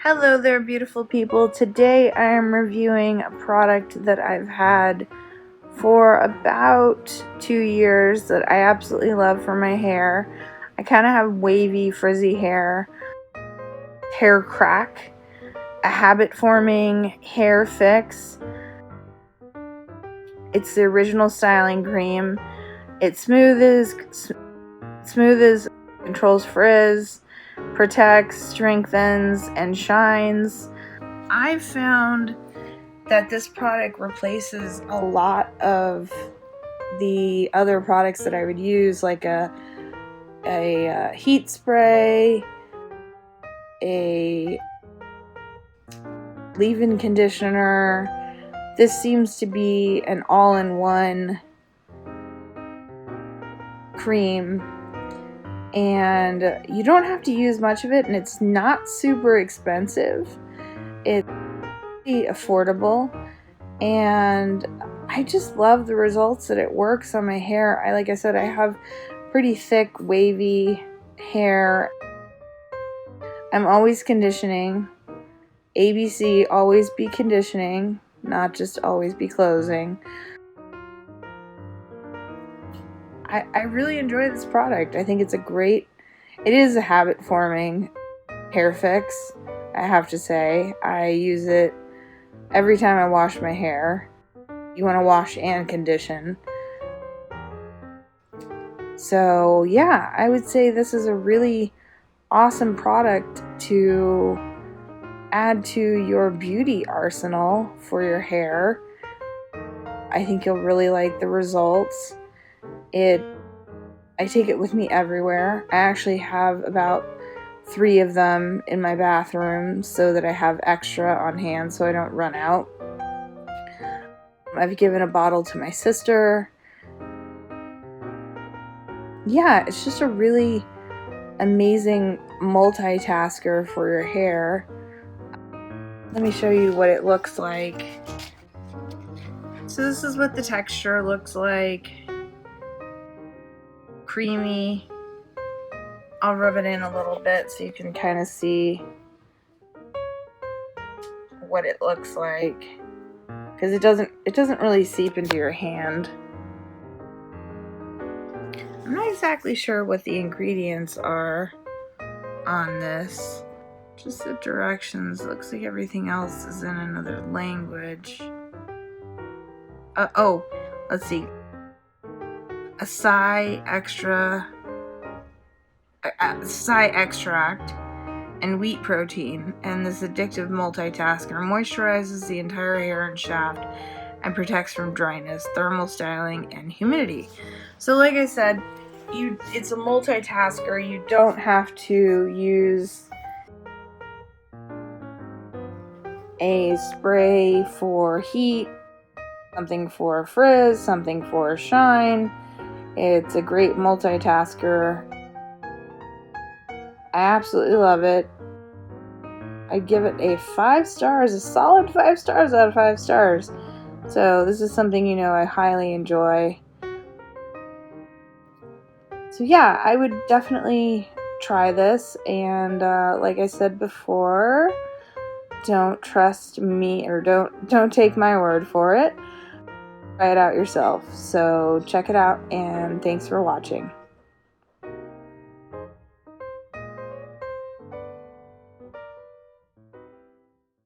Hello there, beautiful people. Today I am reviewing a product that I've had for about 2 years that I absolutely love for my hair. I kind of have wavy, frizzy hair crack, a habit-forming hair fix. It's the original Styling Creme. It smooths, controls frizz, protects, strengthens, and shines. I've found that this product replaces a lot of the other products that I would use, like a heat spray, a leave-in conditioner. This seems to be an all-in-one cream, and you don't have to use much of it, and it's not super expensive. It's pretty affordable, and I just love the results that it works on my hair. Like I said, I have pretty thick, wavy hair. I'm always conditioning. ABC, always be conditioning, not just always be closing. I really enjoy this product. I think it's it is a habit-forming hair fix, I have to say. I use it every time I wash my hair. You want to wash and condition. So yeah, I would say this is a really awesome product to add to your beauty arsenal for your hair. I think you'll really like the results. I take it with me everywhere. I actually have about 3 of them in my bathroom so that I have extra on hand so I don't run out. I've given a bottle to my sister. Yeah, it's just a really amazing multitasker for your hair. Let me show you what it looks like. So this is what the texture looks like. Creamy. I'll rub it in a little bit so you can kind of see what it looks like, because it doesn't really seep into your hand. I'm not exactly sure what the ingredients are on this. Just the directions. Looks like everything else is in another language. Oh, let's see. Acai extract and wheat protein, and this addictive multitasker moisturizes the entire hair and shaft and protects from dryness, thermal styling, and humidity. So like I said, it's a multitasker. You don't have to use a spray for heat, something for frizz, something for shine. It's a great multitasker. I absolutely love it. I give it a 5 stars, a solid 5 stars out of 5 stars. So this is something, I highly enjoy. So yeah, I would definitely try this, and like I said before, don't trust me, or don't take my word for it. Try it out yourself. So check it out, and thanks for watching.